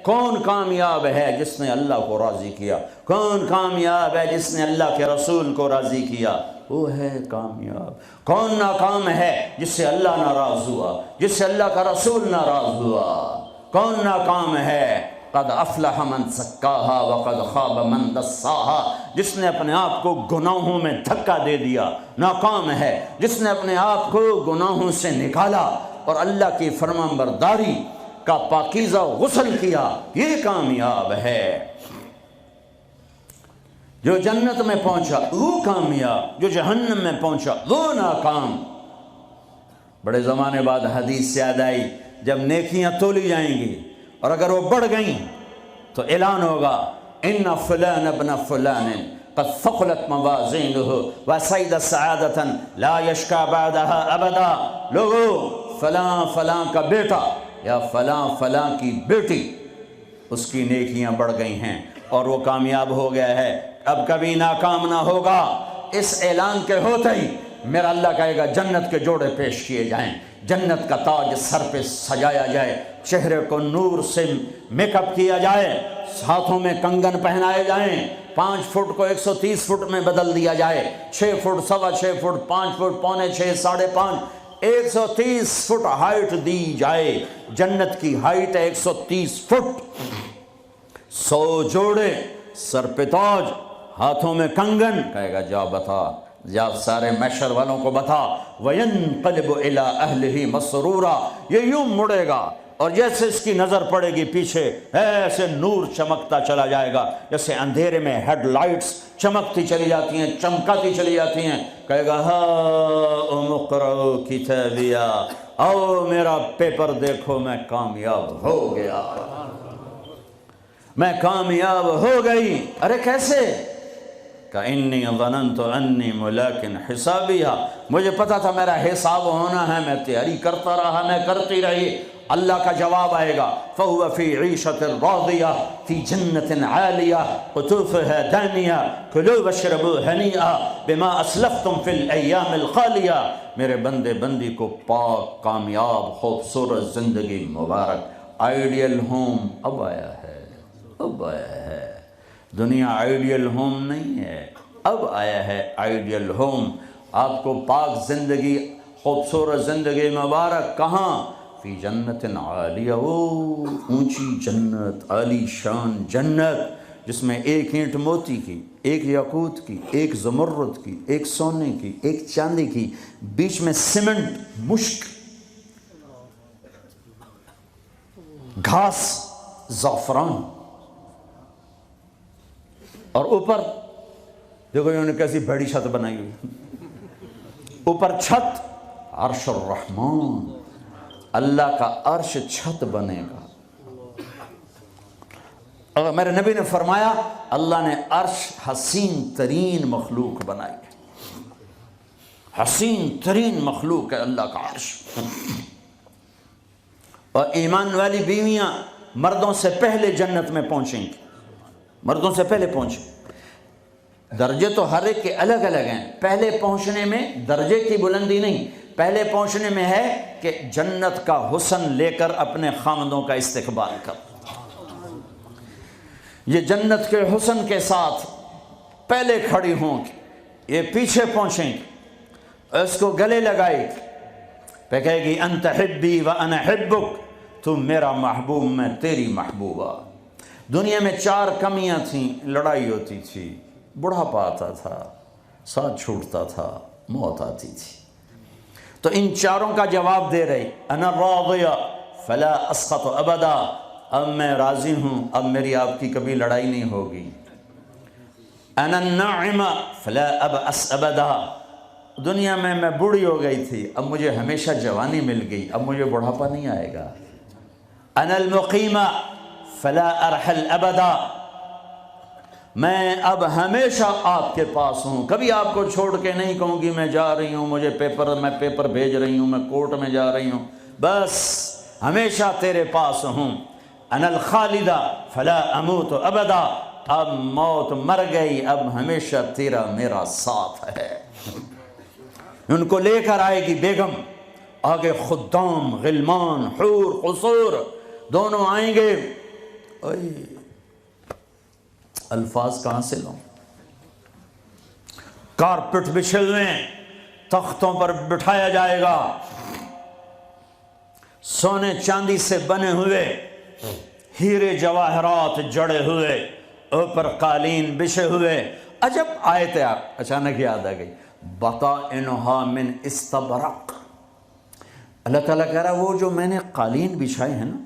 کون کامیاب ہے جس نے اللہ کو راضی کیا؟ کون کامیاب ہے جس نے اللہ کے رسول کو راضی کیا؟ وہ ہے کامیاب۔ کون ناکام ہے جس سے اللہ ناراض ہوا، جس سے اللہ کا رسول ناراض ہوا؟ کون ناکام ہے؟ قد افلح من زکاہا وقد خاب من دساہا، جس نے اپنے آپ کو گناہوں میں دھکا دے دیا ناکام ہے، جس نے اپنے آپ کو گناہوں سے نکالا اور اللہ کی فرمانبرداری کا پاکیزہ غسل کیا، یہ کامیاب ہے۔ جو جنت میں پہنچا وہ کامیاب، جو جہنم میں پہنچا وہ ناکام۔ بڑے زمانے بعد حدیث یاد آئی، جب نیکیاں تولی جائیں گی اور اگر وہ بڑھ گئیں تو اعلان ہوگا ان فلان ابن فلان قد ثقلت موازینہ وسعد سعادۃ لا یشکا بعدها ابدا۔ لوگو، فلاں فلاں کا بیٹا یا فلاں فلاں کی بیٹی، اس کی نیکیاں بڑھ گئی ہیں اور وہ کامیاب ہو گیا ہے، اب کبھی ناکام نہ ہوگا۔ اس اعلان کے ہوتے ہی میرا اللہ کہے گا جنت کے جوڑے پیش کیے جائیں، جنت کا تاج سر پہ سجایا جائے، چہرے کو نور سے میک اپ کیا جائے، ہاتھوں میں کنگن پہنائے جائیں، 5 فٹ کو 130 فٹ میں بدل دیا جائے، 6 foot, 6.25 foot, 5 foot, 5.25، 5.5، 130 foot height دی جائے۔ جنت کی ہائٹ ہے 130 فٹ۔ 100 جوڑے، سر پہ تاج، ہاتھوں میں کنگن، کہے گا جا بتا، یا سارے محشر والوں کو بتا۔ وَيَنْقَلِبُ إِلَىٰ أَهْلِهِ مَسْرُورًا، یہ یوں مڑے گا اور جیسے اس کی نظر پڑے گی پیچھے ایسے نور چمکتا چلا جائے گا، جیسے اندھیرے میں ہیڈ لائٹس چمکتی چلی جاتی ہیں، چمکاتی چلی جاتی ہیں۔ کہے گا ہاؤم اقرؤوا کتابیہ، آؤ میرا پیپر دیکھو، میں کامیاب ہو گیا، میں کامیاب ہو گئی۔ ارے کیسے؟ کہ انی ظننت انی ملاق حسابیہ، مجھے پتا تھا میرا حساب ہونا ہے، میں تیاری کرتا رہا، میں کرتی رہی۔ اللہ کا جواب آئے گا فَهُوَ فِي عِيشَةٍ رَاضِيَةٍ فِي جَنَّةٍ عَالِيَةٍ قُطُوفُهَا دَانِيَةٌ كُلُوا وَاشْرَبُوا هَنِيئًا بِمَا أَسْلَفْتُمْ فِي الْأَيَّامِ الْخَالِيَةِ۔ میرے بندے بندی کو پاک، کامیاب، خوبصورت زندگی مبارک۔ آئیڈیل ہوم اب آیا ہے، اب آیا ہے۔ دنیا آئیڈیل ہوم نہیں ہے، اب آیا ہے آئیڈیل ہوم۔ آپ کو پاک زندگی، خوبصورت زندگی مبارک کہاں؟ فی جنت عالیہ، اونچی جنت، عالی شان جنت، جس میں ایک اینٹ موتی کی، ایک یاقوت کی، ایک زمرد کی، ایک سونے کی، ایک چاندی کی، بیچ میں سیمنٹ، مشک، گھاس، زعفران، اور اوپر دیکھو انہوں نے کیسی بڑی چھت بنائی ہوئی، اوپر چھت عرش الرحمن، اللہ کا عرش چھت بنے گا۔ اور میرے نبی نے فرمایا اللہ نے عرش حسین ترین مخلوق بنائی ہے، حسین ترین مخلوق ہے اللہ کا عرش۔ اور ایمان والی بیویاں مردوں سے پہلے جنت میں پہنچیں گی، مردوں سے پہلے پہنچیں۔ درجے تو ہر ایک کے الگ الگ ہیں، پہلے پہنچنے میں درجے کی بلندی نہیں، پہلے پہنچنے میں ہے کہ جنت کا حسن لے کر اپنے خامدوں کا استقبال کر۔ یہ جنت کے حسن کے ساتھ پہلے کھڑی ہوں گی، یہ پیچھے پہنچیں گی، اس کو گلے لگائے گی، پہ کہے گی انت حبی و انا حبک، تم میرا محبوب میں تیری محبوبہ۔ دنیا میں 4 کمیاں تھیں، لڑائی ہوتی تھی، بڑھاپا آتا تھا، ساتھ چھوٹتا تھا، موت آتی تھی، تو ان 4 کا جواب دے رہی، انا راضیہ فلا اسخط ابدا، اب میں راضی ہوں، اب میری آپ کی کبھی لڑائی نہیں ہوگی۔ انا الناعمہ فلا ابأس ابدا، دنیا میں بوڑھی ہو گئی تھی، اب مجھے ہمیشہ جوانی مل گئی، اب مجھے بڑھاپا نہیں آئے گا۔ انا المقیمہ فلا ارحل ابدا، میں اب ہمیشہ آپ کے پاس ہوں، کبھی آپ کو چھوڑ کے نہیں کہوں گی میں جا رہی ہوں، میں پیپر بھیج رہی ہوں، میں کورٹ میں جا رہی ہوں، بس ہمیشہ تیرے پاس ہوں۔ انا الخالدہ فلا اموت ابدا، اب موت مر گئی، اب ہمیشہ تیرا میرا ساتھ ہے۔ ان کو لے کر آئے گی بیگم، آگے خدام، غلمان، حور، قصور، دونوں آئیں گے، الفاظ کہاں سے لوں؟ کارپٹ بچھے ہوئے ہیں، تختوں پر بٹھایا جائے گا، سونے چاندی سے بنے ہوئے، ہیرے جواہرات جڑے ہوئے، اوپر قالین بچھے ہوئے۔ عجب آیت ہے، اچانک یاد آ گئی، بطائنها من استبرق۔ اللہ تعالیٰ کہہ رہا ہے وہ جو میں نے قالین بچھائے ہیں نا،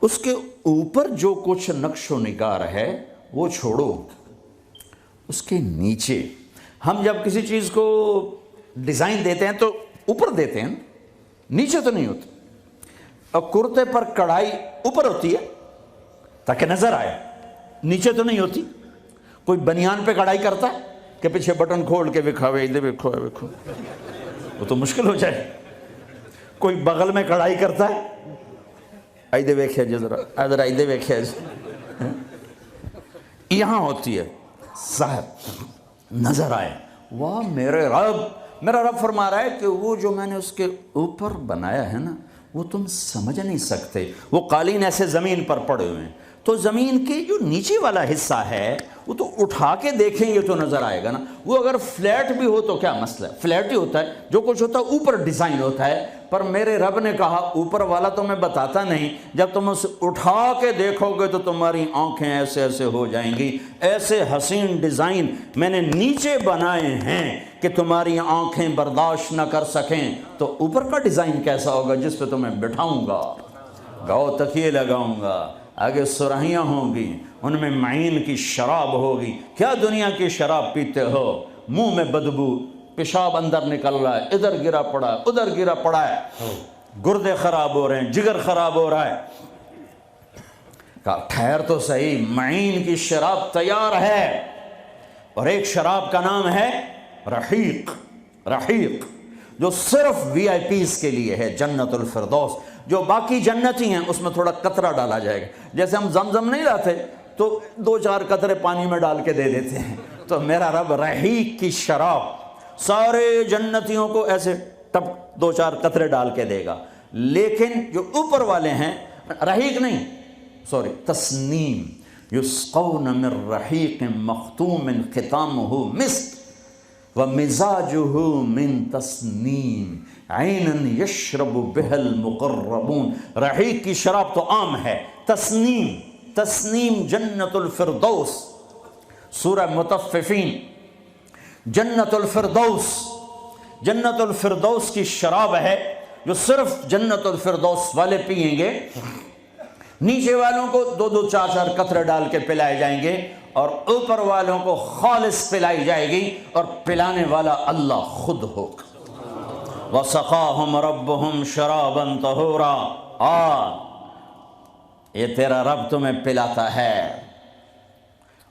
اس کے اوپر جو کچھ نقش و نگار ہے وہ چھوڑو، اس کے نیچے ہم جب کسی چیز کو ڈیزائن دیتے ہیں تو اوپر دیتے ہیں، نیچے تو نہیں ہوتا۔ اور کرتے پر کڑھائی اوپر ہوتی ہے تاکہ نظر آئے، نیچے تو نہیں ہوتی۔ کوئی بنیان پہ کڑھائی کرتا ہے کہ پیچھے بٹن کھول کے وکھاوے ادھر وکھو وکھو، وہ تو مشکل ہو جائے۔ کوئی بغل میں کڑھائی کرتا ہے، ایدے ویکھے جی ذرا، ادھر ایدے ویکھے جی، یہاں ہوتی ہے صاحب نظر آئے۔ واہ میرے رب، میرا رب فرما رہا ہے کہ وہ جو میں نے اس کے اوپر بنایا ہے نا وہ تم سمجھ نہیں سکتے۔ وہ قالین ایسے زمین پر پڑے ہوئے ہیں، تو زمین کے جو نیچے والا حصہ ہے وہ تو اٹھا کے دیکھیں گے تو نظر آئے گا نا۔ وہ اگر فلیٹ بھی ہو تو کیا مسئلہ ہے، فلیٹ ہی ہوتا ہے، جو کچھ ہوتا ہے اوپر ڈیزائن ہوتا ہے۔ پر میرے رب نے کہا اوپر والا تو میں بتاتا نہیں، جب تم اسے اٹھا کے دیکھو گے تو تمہاری آنکھیں ایسے ایسے ہو جائیں گی۔ ایسے حسین ڈیزائن میں نے نیچے بنائے ہیں کہ تمہاری آنکھیں برداشت نہ کر سکیں، تو اوپر کا ڈیزائن کیسا ہوگا جس پہ تمہیں بٹھاؤں گا، گاؤ تکیے لگاؤں گا، آگے سرہیاں ہوں گی، ان میں معین کی شراب ہوگی۔ کیا دنیا کی شراب پیتے ہو، منہ میں بدبو، پیشاب اندر نکل رہا ہے، ادھر گرا پڑا ہے، ادھر گرا پڑا ہے، گردے خراب ہو رہے ہیں، جگر خراب ہو رہا ہے۔ کہا ٹھہر تو صحیح، معین کی شراب تیار ہے، اور ایک شراب کا نام ہے رحیق۔ رحیق جو صرف وی آئی پیز کے لیے ہے، جنت الفردوس۔ جو باقی جنتی ہیں اس میں تھوڑا قطرہ ڈالا جائے گا، جیسے ہم زمزم نہیں لاتے تو 2-4 قطرے پانی میں ڈال کے دے دیتے ہیں، تو میرا رب رحیق کی شراب سارے جنتیوں کو ایسے ٹپ 2-4 قطرے ڈال کے دے گا۔ لیکن جو اوپر والے ہیں، رحیق نہیں، سوری، تسنیم، یسقون من رحیق مختوم ختامہ مسک ومزاجہ من تسنیم عیناً یشرب بها المقربون۔ رحیق کی شراب تو عام ہے، تسنیم، تسنیم جنت الفردوس، سورہ مطففین، جنت الفردوس، جنت الفردوس کی شراب ہے جو صرف جنت الفردوس والے پئیں گے۔ نیچے والوں کو 2-2 4-4 قطرے ڈال کے پلائے جائیں گے، اور اوپر والوں کو خالص پلائی جائے گی، اور پلانے والا اللہ خود ہوگا۔ وَسَقَاهُمْ رَبُّهُمْ شَرَابًا طَهُورًا۔ یہ تیرا رب تمہیں پلاتا ہے۔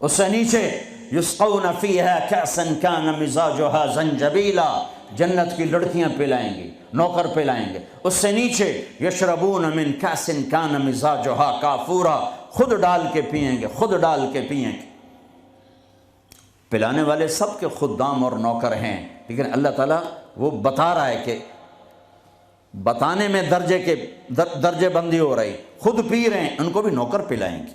اس سے نیچے یسقون فیہا کأسا کان مزاجہا زنجبیلا، جنت کی لڑکیاں پلائیں گی، نوکر پلائیں گے۔ اس سے نیچے یشربون من کأس کان مزاجہا کافورا، خود ڈال کے پئیں گے، خود ڈال کے پئیں گے۔ پلانے والے سب کے خدام اور نوکر ہیں، لیکن اللہ تعالیٰ وہ بتا رہا ہے کہ بتانے میں درجے بندی ہو رہی، خود پی رہے ہیں ان کو بھی نوکر پلائیں گے،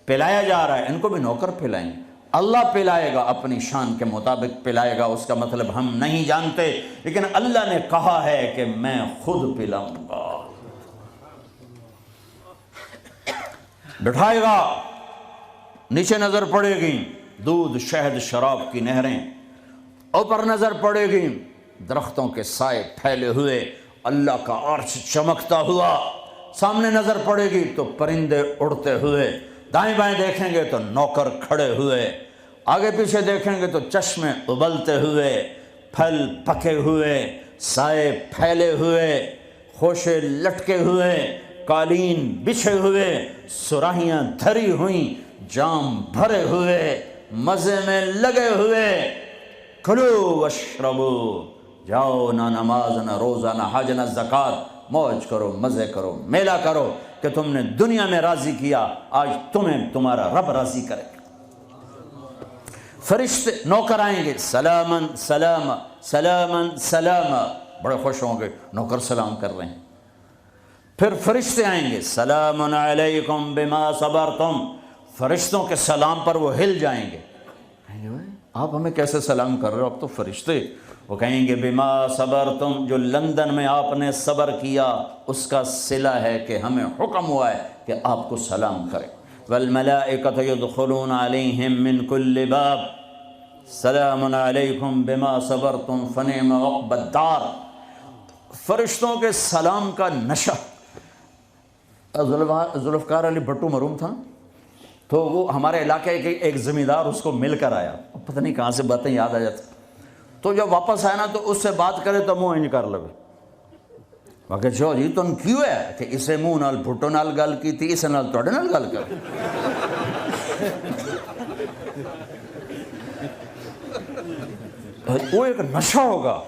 پلایا جا رہا ہے ان کو بھی نوکر پلائیں گے۔ اللہ پلائے گا، اپنی شان کے مطابق پلائے گا، اس کا مطلب ہم نہیں جانتے، لیکن اللہ نے کہا ہے کہ میں خود پلاؤں گا۔ بٹھائے گا، نیچے نظر پڑے گی دودھ شہد شراب کی نہریں، اوپر نظر پڑے گی درختوں کے سائے پھیلے ہوئے، اللہ کا عرش چمکتا ہوا، سامنے نظر پڑے گی تو پرندے اڑتے ہوئے، دائیں بائیں دیکھیں گے تو نوکر کھڑے ہوئے، آگے پیچھے دیکھیں گے تو چشمے ابلتے ہوئے، پھل پکے ہوئے، سائے پھیلے ہوئے، خوشے لٹکے ہوئے، قالین بچھے ہوئے، سراہیاں دھری ہوئیں، جام بھرے ہوئے، مزے میں لگے ہوئے۔ کھلو واشربو، جاؤ، نہ نماز نہ روزہ نہ حج نہ زکوٰۃ، موج کرو، مزے کرو، میلہ کرو کہ تم نے دنیا میں راضی کیا، آج تمہیں تمہارا رب راضی کرے گا۔ فرشتے نوکر آئیں گے، سلامن سلام سلامن سلام، بڑے خوش ہوں گے، نوکر سلام کر رہے ہیں۔ پھر فرشتے آئیں گے، سلام علیکم بما صبرتم، فرشتوں کے سلام پر وہ ہل جائیں گے، کہیں گے آپ ہمیں کیسے سلام کر رہے ہو، اب تو فرشتے، وہ کہیں گے بما صبرتم، جو لندن میں آپ نے صبر کیا اس کا صلہ ہے کہ ہمیں حکم ہوا ہے کہ آپ کو سلام کریں۔ والملائکۃ یدخلون علیہم من کل باب سلام علیکم بما صبرتم فنعم عقبی الدار۔ فرشتوں کے سلام کا نشہ، ذوالفقار علی بھٹو مرحوم تھا، تو وہ ہمارے علاقے کے ایک زمیندار اس کو مل کر آیا، پتہ نہیں کہاں سے باتیں یاد آ جاتی، تو جب واپس آیا نا تو اس سے بات کرے تو منہ انج کر لگے، باقی چو جی تم کیوں ہے کہ اسے منہ نال بھٹو نال گل کی تھی، اسے نال توڑے نال گل کر، وہ ایک نشہ ہوگا۔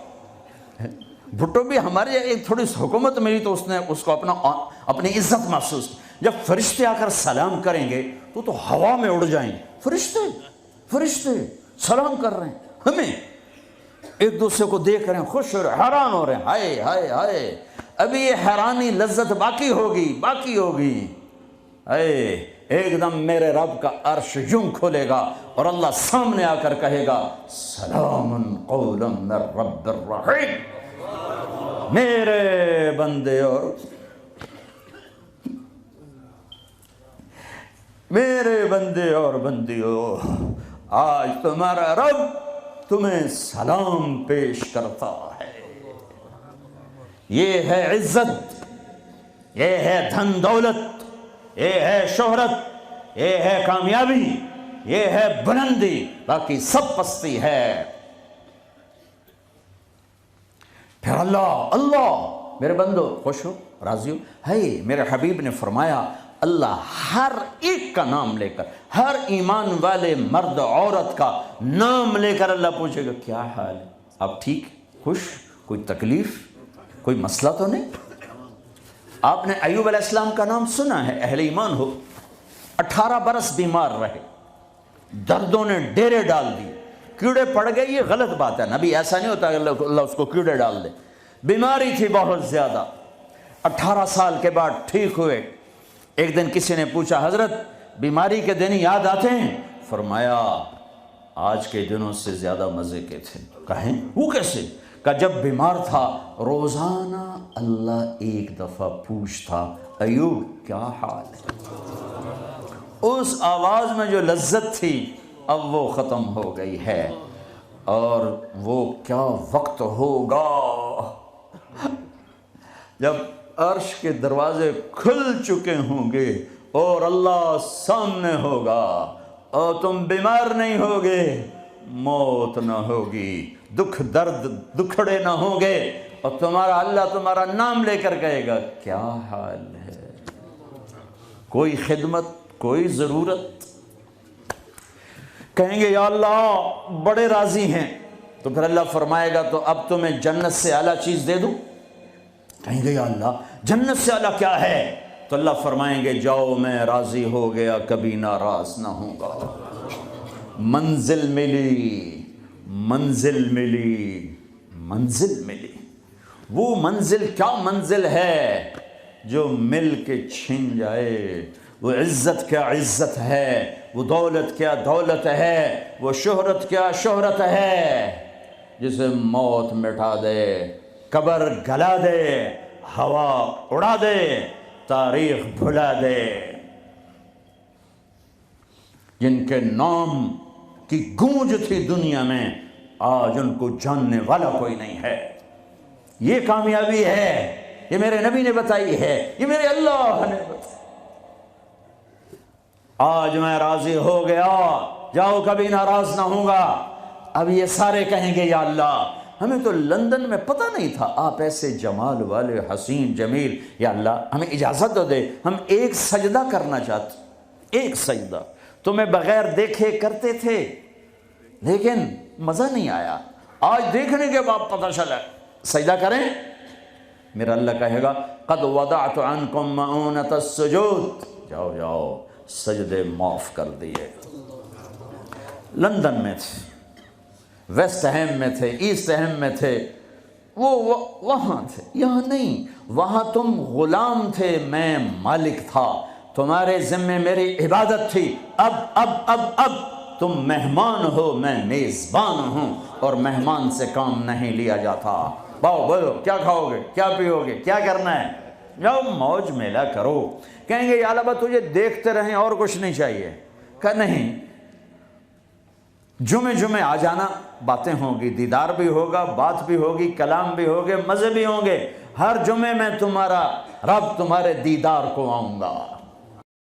بھٹو بھی ہماری ایک تھوڑی سی حکومت ملی تو اس نے اس کو اپنی عزت محسوس کی۔ جب فرشتے آ کر سلام کریں گے تو ہوا میں اڑ جائیں گے، فرشتے سلام کر رہے ہیں، ہمیں ایک دوسرے کو دیکھ رہے ہیں، خوش ہو رہے ہیں، حیران ہو رہے ہیں، ہائے ہائے ہائے، ابھی یہ حیرانی لذت باقی ہوگی، اے ایک دم میرے رب کا عرش یوں کھولے گا اور اللہ سامنے آ کر کہے گا سلام قولا من رب الرحیم، میرے بندے اور بندیوں، آج تمہارا رب تمہیں سلام پیش کرتا ہے۔ یہ ہے عزت، یہ ہے دھن دولت، یہ ہے شہرت، یہ ہے کامیابی، یہ ہے بلندی، باقی سب پستی ہے۔ پھر اللہ میرے بندو خوش ہو، راضی ہو، ہے میرے حبیب نے فرمایا اللہ ہر ایک کا نام لے کر، ہر ایمان والے مرد عورت کا نام لے کر اللہ پوچھے گا کیا حال ہے، آپ ٹھیک، خوش، کوئی تکلیف، کوئی مسئلہ تو نہیں؟ آپ نے ایوب علیہ السلام کا نام سنا ہے، اہل ایمان ہو، 18 برس بیمار رہے، دردوں نے ڈیرے ڈال دی، کیڑے پڑ گئے، یہ غلط بات ہے، نبی ایسا نہیں ہوتا کہ اللہ اس کو کیڑے ڈال دے، بیماری تھی بہت زیادہ، 18 سال کے بعد ٹھیک ہوئے۔ ایک دن کسی نے پوچھا حضرت بیماری کے دن یاد آتے ہیں؟ فرمایا آج کے دنوں سے زیادہ مزے کے تھے۔ کہیں وہ کیسے؟ کہ جب بیمار تھا روزانہ اللہ ایک دفعہ پوچھتا ایوب کیا حال ہے، اس آواز میں جو لذت تھی اب وہ ختم ہو گئی ہے، اور وہ کیا وقت ہوگا جب عرش کے دروازے کھل چکے ہوں گے اور اللہ سامنے ہوگا اور تم بیمار نہیں ہوگے، موت نہ ہوگی، دکھ درد دکھڑے نہ ہوں گے، اور اللہ تمہارا نام لے کر کہے گا کیا حال ہے، کوئی خدمت، کوئی ضرورت، کہیں گے یا اللہ بڑے راضی ہیں، تو پھر اللہ فرمائے گا تو اب تمہیں جنت سے اعلیٰ چیز دے دوں؟ کہیں گے یا اللہ جنت سے اعلیٰ کیا ہے؟ تو اللہ فرمائیں گے جاؤ میں راضی ہو گیا، کبھی ناراض نہ ہوں گا، منزل ملی، وہ منزل کیا منزل ہے جو مل کے چھن جائے، وہ عزت کیا عزت ہے، وہ دولت کیا دولت ہے، وہ شہرت کیا شہرت ہے، جسے موت مٹا دے، قبر گلا دے، ہوا اڑا دے، تاریخ بھلا دے، جن کے نام کی گونج تھی دنیا میں آج ان کو جاننے والا کوئی نہیں ہے۔ یہ کامیابی ہے، یہ میرے نبی نے بتائی ہے، یہ میرے اللہ نے بتائی۔ آج میں راضی ہو گیا، جاؤ کبھی ناراض نہ ہوں گا۔ اب یہ سارے کہیں گے یا اللہ ہمیں تو لندن میں پتہ نہیں تھا آپ ایسے جمال والے حسین جمیل، یا اللہ ہمیں اجازت دو دے، ہم ایک سجدہ کرنا چاہتے، ایک سجدہ تمہیں بغیر دیکھے کرتے تھے لیکن مزہ نہیں آیا، آج دیکھنے کے بعد پتہ چلا، سجدہ کریں؟ میرا اللہ کہے گا قد وضعت عنکم مؤونۃ السجود، جاؤ جاؤ سجدے معاف کر دیے۔ لندن میں تھے، ویسٹ ہیم میں تھے، ایسٹ ہیم میں تھے، وہ وہاں تھے، یہاں نہیں، وہاں تم غلام تھے، میں مالک تھا، تمہارے ذمے میری عبادت تھی، اب تم مہمان ہو، میں میزبان ہوں، اور مہمان سے کام نہیں لیا جاتا۔ باؤ بولو کیا کھاؤ گے، کیا پیو گے، کیا کرنا ہے، جاؤ موج میلہ کرو۔ کہیں گے یا اللہ تجھے دیکھتے رہیں اور کچھ نہیں چاہیے، کہ نہیں، جمعے آ جانا، باتیں ہوں گی، دیدار بھی ہوگا، بات بھی ہوگی، کلام بھی ہوگے، مزے بھی ہوں گے، ہر جمعے میں تمہارا رب تمہارے دیدار کو آؤں گا۔